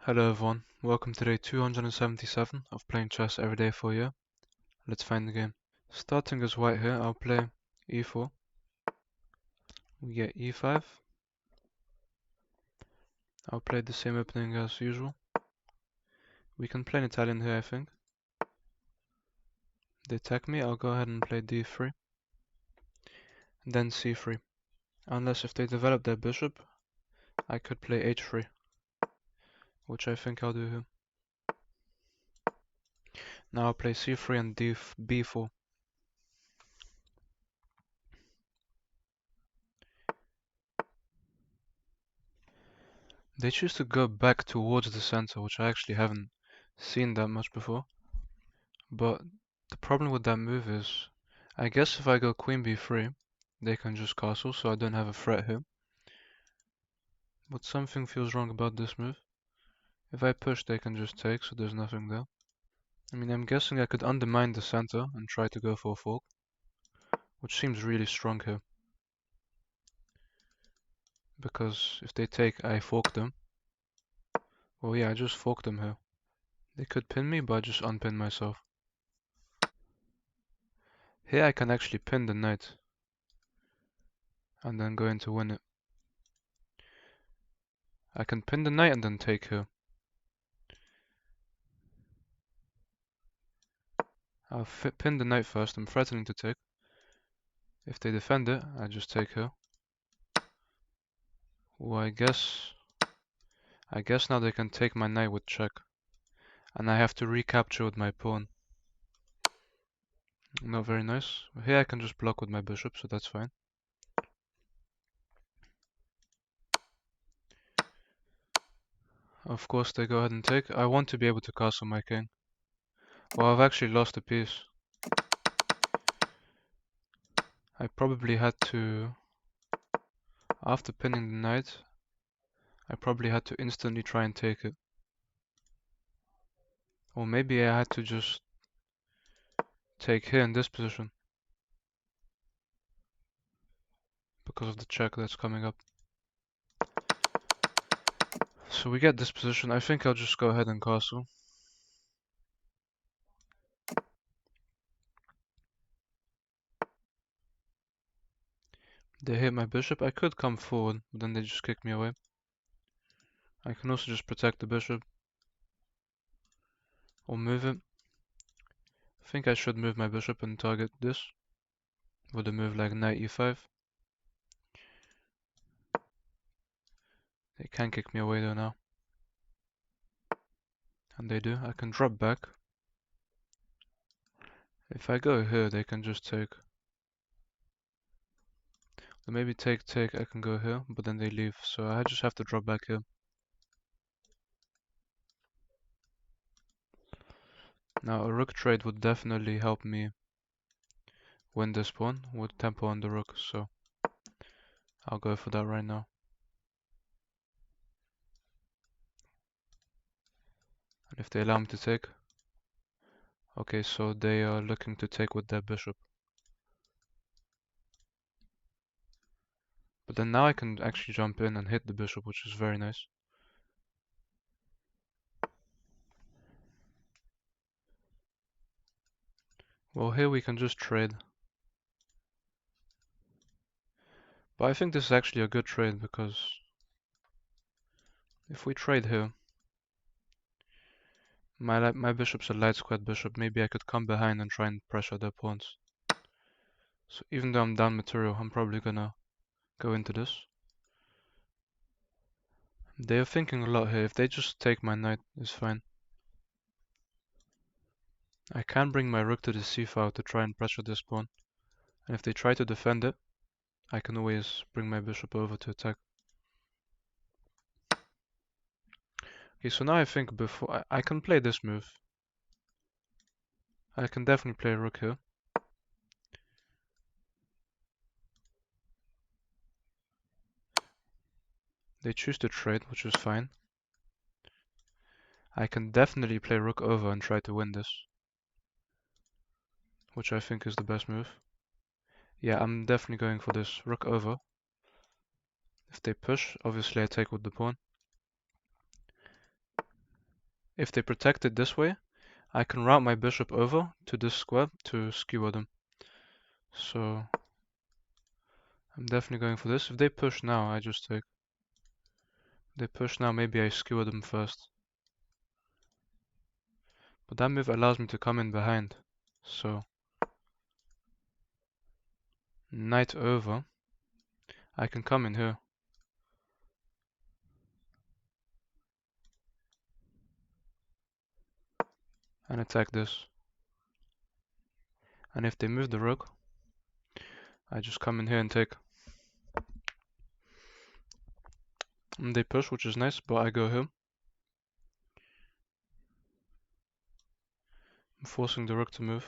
Hello everyone, welcome to day 277 of playing chess every day for you. Let's find the game. Starting as white here, I'll play e4. We get e5. I'll play the same opening as usual. We can play an Italian here, I think. They attack me, I'll go ahead and play d3. And then c3. Unless if they develop their bishop, I could play h3. Which I think I'll do here. Now I'll play c3 and b4. They choose to go back towards the center, which I actually haven't seen that much before. But the problem with that move is, I guess if I go queen b3, they can just castle, so I don't have a threat here. But something feels wrong about this move. If I push, they can just take, so there's nothing there. I mean, I'm guessing I could undermine the center and try to go for a fork, which seems really strong here. Because if they take, I fork them. Well, yeah, I just forked them here. They could pin me, but I just unpin myself. Here I can actually pin the knight and then go in to win it. I can pin the knight and then take here. I'll pin the knight first, I'm threatening to take. If they defend it, I just take her. Well, I guess now they can take my knight with check. And I have to recapture with my pawn. Not very nice. Here I can just block with my bishop, so that's fine. Of course they go ahead and take. I want to be able to castle my king. Well, I've actually lost a piece. I probably had to... After pinning the knight, I probably had to instantly try and take it. Or maybe I had to just take here in this position. Because of the check that's coming up. So we get this position. I think I'll just go ahead and castle. They hit my bishop. I could come forward, but then they just kick me away. I can also just protect the bishop. Or move it. I think I should move my bishop and target this. With a move like knight e5. They can kick me away though now. And they do. I can drop back. If I go here, they can just take. Or maybe take, I can go here, but then they leave. So I just have to drop back here. Now a rook trade would definitely help me win this pawn with tempo on the rook, so I'll go for that right now. And if they allow me to take, okay, so they are looking to take with their bishop. But then now I can actually jump in and hit the bishop, which is very nice. Well, here we can just trade. But I think this is actually a good trade because if we trade here, my bishop's a light squared bishop. Maybe I could come behind and try and pressure their pawns. So even though I'm down material, I'm probably gonna go into this. They are thinking a lot here. If they just take my knight, it's fine. I can bring my rook to the c-file to try and pressure this pawn. And if they try to defend it, I can always bring my bishop over to attack. Okay, so now I think before I can play this move. I can definitely play rook here. They choose to trade, which is fine. I can definitely play rook over and try to win this. Which I think is the best move. Yeah, I'm definitely going for this. Rook over. If they push, obviously I take with the pawn. If they protect it this way, I can route my bishop over to this square to skewer them. So I'm definitely going for this. If they push now, I just take. If they push now, maybe I skewer them first. But that move allows me to come in behind. So knight over, I can come in here. And attack this. And if they move the rook, I just come in here and take. And they push, which is nice, but I go here. I'm forcing the rook to move.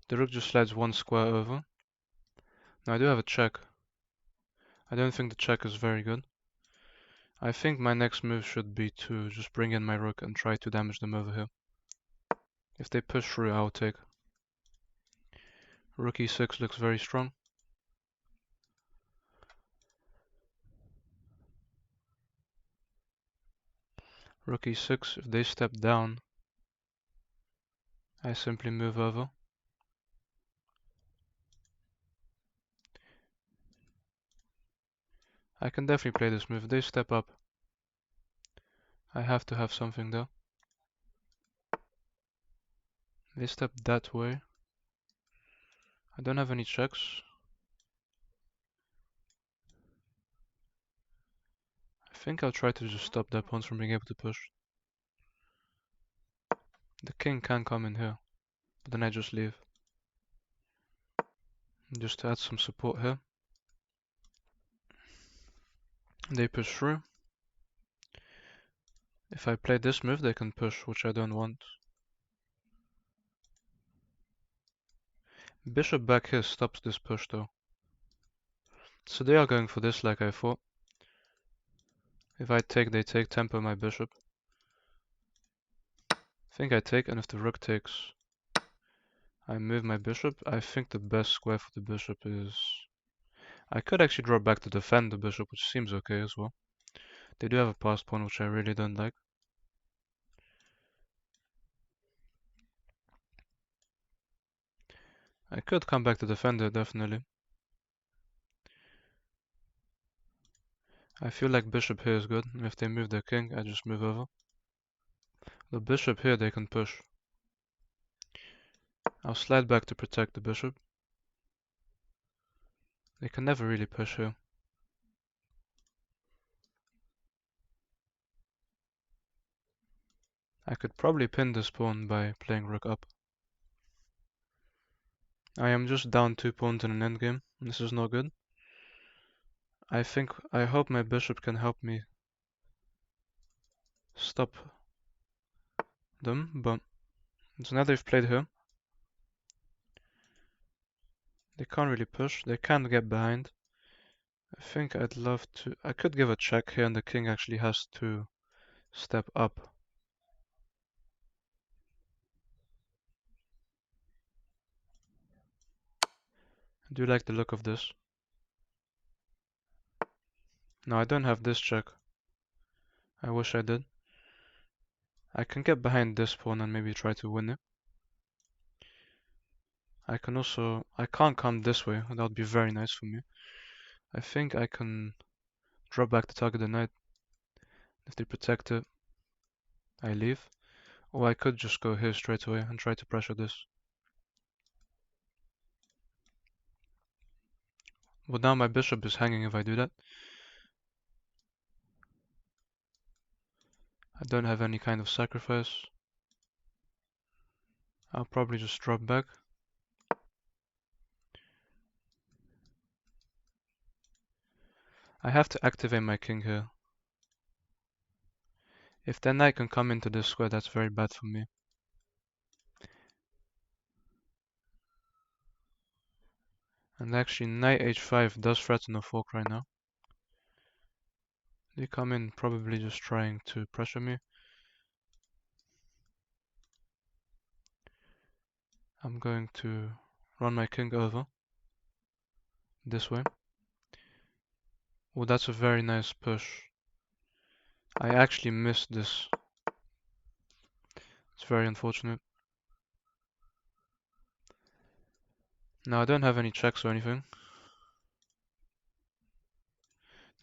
The rook just slides one square over. Now I do have a check. I don't think the check is very good. I think my next move should be to just bring in my rook and try to damage them over here. If they push through, I'll take. Rook e6 looks very strong. Rook e6, if they step down, I simply move over. I can definitely play this move. If they step up, I have to have something there. They step that way. I don't have any checks. I think I'll try to just stop their pawns from being able to push. The king can come in here, but then I just leave. Just to add some support here. They push through. If I play this move, they can push, which I don't want. Bishop back here stops this push though. So they are going for this like I thought. If I take, they take, tempo my bishop. I think I take, and if the rook takes, I move my bishop. I think the best square for the bishop is... I could actually draw back to defend the bishop, which seems okay as well. They do have a passed pawn, which I really don't like. I could come back to defend it, definitely. I feel like bishop here is good. If they move their king, I just move over. The bishop here, they can push. I'll slide back to protect the bishop. They can never really push here. I could probably pin this pawn by playing rook up. I am just down 2 pawns in an endgame. This is not good. I hope my bishop can help me stop them, but so now they've played here. They can't really push. They can't get behind. I think I'd love to... I could give a check here and the king actually has to step up. I do like the look of this. No, I don't have this check. I wish I did. I can get behind this pawn and maybe try to win it. I can also... I can't come this way. That would be very nice for me. I think I can drop back to target the knight. If they protect it, I leave. Or I could just go here straight away and try to pressure this. But now my bishop is hanging if I do that. I don't have any kind of sacrifice. I'll probably just drop back. I have to activate my king here. If their knight can come into this square, that's very bad for me. And actually, knight h5 does threaten a fork right now. They come in probably just trying to pressure me. I'm going to run my king over. This way. Oh, that's a very nice push. I actually missed this. It's very unfortunate. Now I don't have any checks or anything.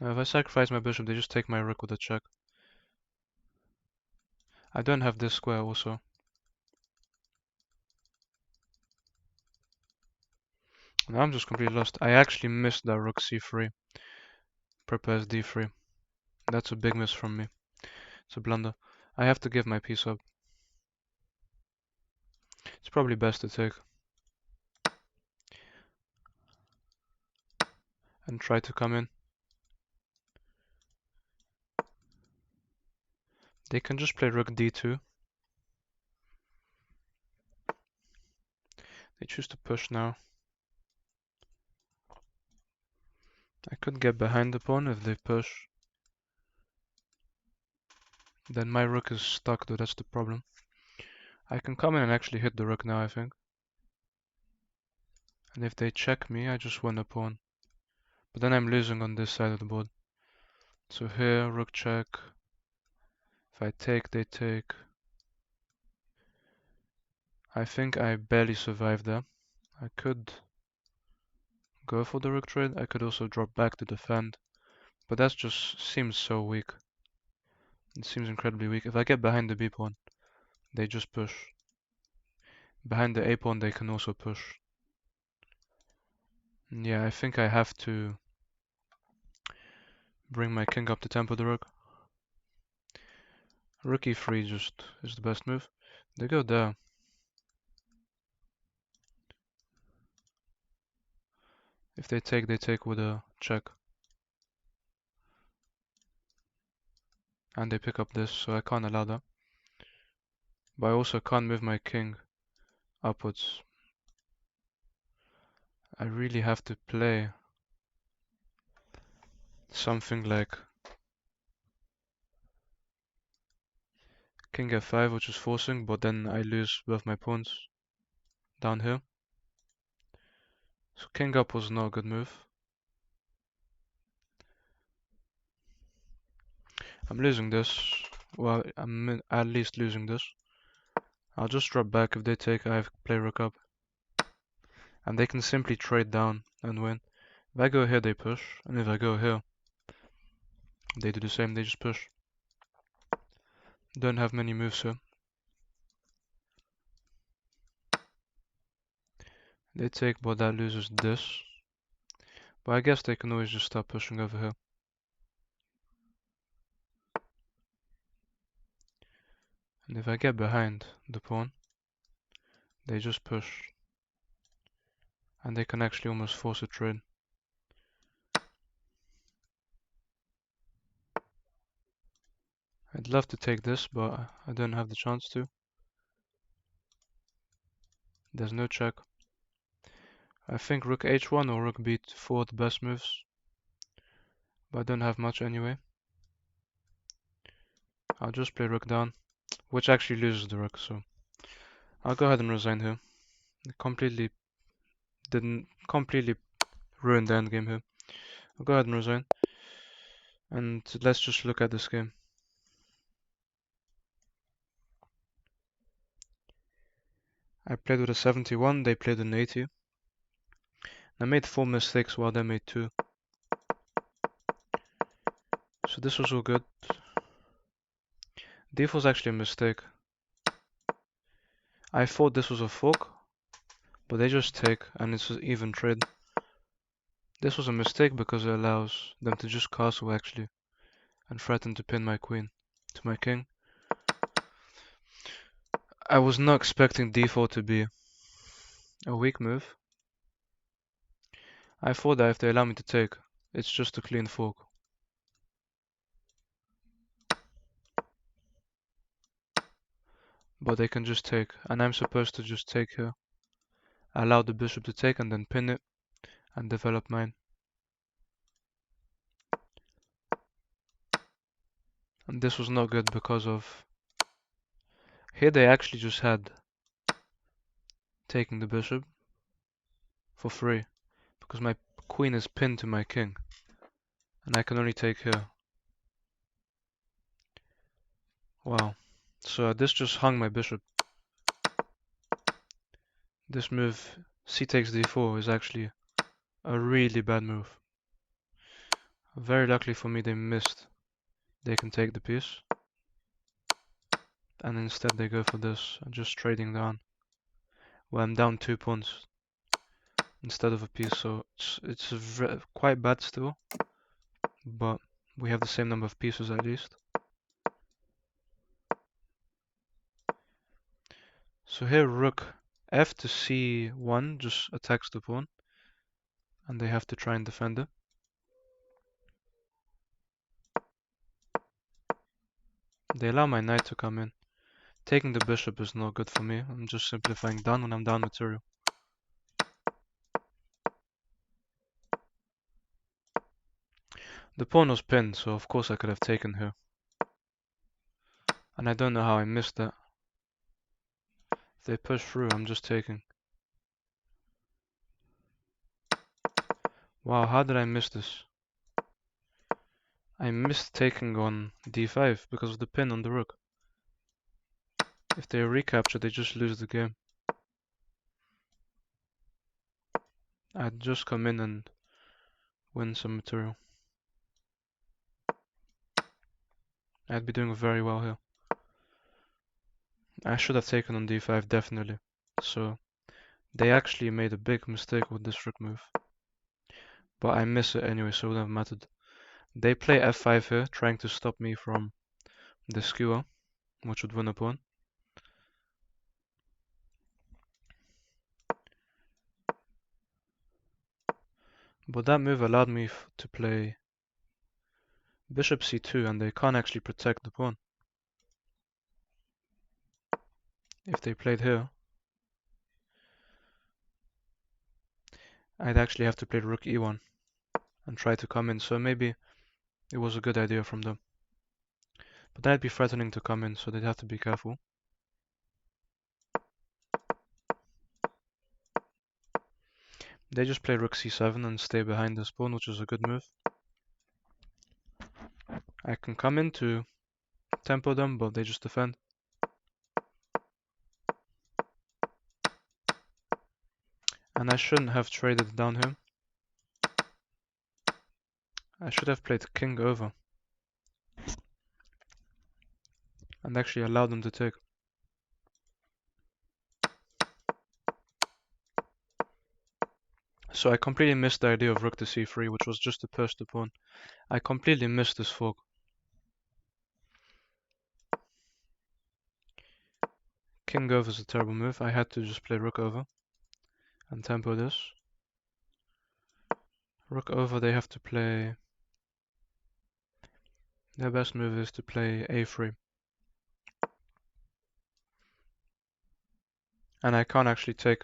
Now if I sacrifice my bishop, they just take my rook with a check. I don't have this square also. Now I'm just completely lost. I actually missed that rook c3. Prepares d3. That's a big miss from me. It's a blunder. I have to give my piece up. It's probably best to take. And try to come in. They can just play rook d2. They choose to push now. I could get behind the pawn if they push. Then my rook is stuck though, that's the problem. I can come in and actually hit the rook now, I think. And if they check me, I just win a pawn. But then I'm losing on this side of the board. So here, rook check. If I take, they take. I think I barely survived there. I could go for the rook trade. I could also drop back to defend. But that just seems so weak. It seems incredibly weak. If I get behind the b pawn, they just push. Behind the a pawn, they can also push. Yeah, I think I have to bring my king up to tempo the rook. Rook e3 just is the best move. They go there. If they take with a check. And they pick up this, so I can't allow that. But I also can't move my king upwards. I really have to play something like king f5, which is forcing, but then I lose both my pawns down here. So king up was not a good move. I'm losing this. Well, I'm at least losing this. I'll just drop back. If they take, I have to play rook up. And they can simply trade down and win. If I go here, they push. And if I go here, they do the same, they just push. Don't have many moves here. They take, but that loses this. But I guess they can always just start pushing over here. And if I get behind the pawn, they just push. And they can actually almost force a trade. I'd love to take this, but I don't have the chance to. There's no check. I think rook h1 or rook b4 are the best moves. But I don't have much anyway. I'll just play rook down, which actually loses the rook, so I'll go ahead and resign here. It completely ruin the endgame here. I'll go ahead and resign. And let's just look at this game. I played with a 71, they played an 80. I made 4 mistakes while they made 2. So this was all good. D4 was actually a mistake. I thought this was a fork, but they just take and it's an even trade. This was a mistake because it allows them to just castle actually and threaten to pin my queen to my king. I was not expecting d4 to be a weak move. I thought that if they allow me to take, it's just a clean fork. But they can just take, and I'm supposed to just take here. Allow the bishop to take and then pin it and develop mine. And this was not good because of... Here they actually just had taking the bishop for free. Because my queen is pinned to my king. And I can only take here. Wow. So this just hung my bishop. This move, c takes d4, is actually a really bad move. Very luckily for me they missed. They can take the piece. And instead they go for this, just trading down. Well, I'm down 2 pawns instead of a piece, so it's quite bad still. But we have the same number of pieces at least. So here rook f to c1 just attacks the pawn. And they have to try and defend it. They allow my knight to come in. Taking the bishop is not good for me. I'm just simplifying down when I'm down material. The pawn was pinned, so of course I could have taken here. And I don't know how I missed that. If they push through, I'm just taking. Wow, how did I miss this? I missed taking on d5 because of the pin on the rook. If they recapture, they just lose the game. I'd just come in and win some material. I'd be doing very well here. I should have taken on d5, definitely. So they actually made a big mistake with this rook move. But I miss it anyway, so it wouldn't have mattered. They play f5 here, trying to stop me from the skewer, which would win a pawn. But that move allowed me to play bishop c2, and they can't actually protect the pawn. If they played here, I'd actually have to play rook e1 and try to come in, so maybe it was a good idea from them. But then I'd be threatening to come in, so they'd have to be careful. They just play rook c7 and stay behind this pawn, which is a good move. I can come in to tempo them, but they just defend. And I shouldn't have traded down here. I should have played king over and actually allowed them to take. So I completely missed the idea of rook to c3, which was just to push the pawn. I completely missed this fork. King over is a terrible move. I had to just play rook over and tempo this. Rook over, they have to play... Their best move is to play a3. And I can't actually take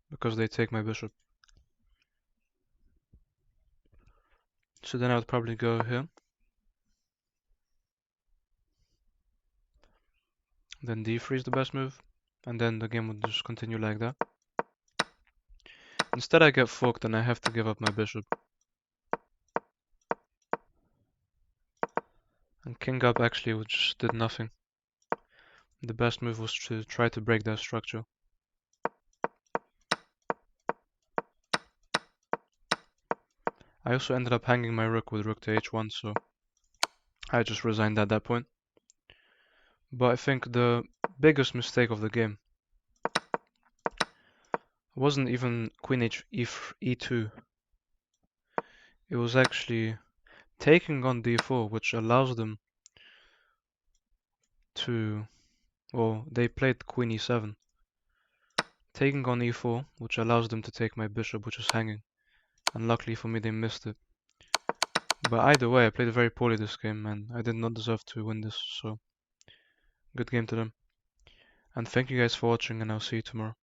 because they take my bishop. So then I would probably go here. Then d3 is the best move. And then the game would just continue like that. Instead I get forked and I have to give up my bishop. And king up actually just did nothing. The best move was to try to break that structure. I also ended up hanging my rook with rook to h1, so I just resigned at that point. But I think the biggest mistake of the game wasn't even queen e2. It was actually taking on d4, which allows them to... Well, they played queen e7. Taking on e4, which allows them to take my bishop, which is hanging. And luckily for me, they missed it. But either way, I played very poorly this game, and I did not deserve to win this, so good game to them. And thank you guys for watching, and I'll see you tomorrow.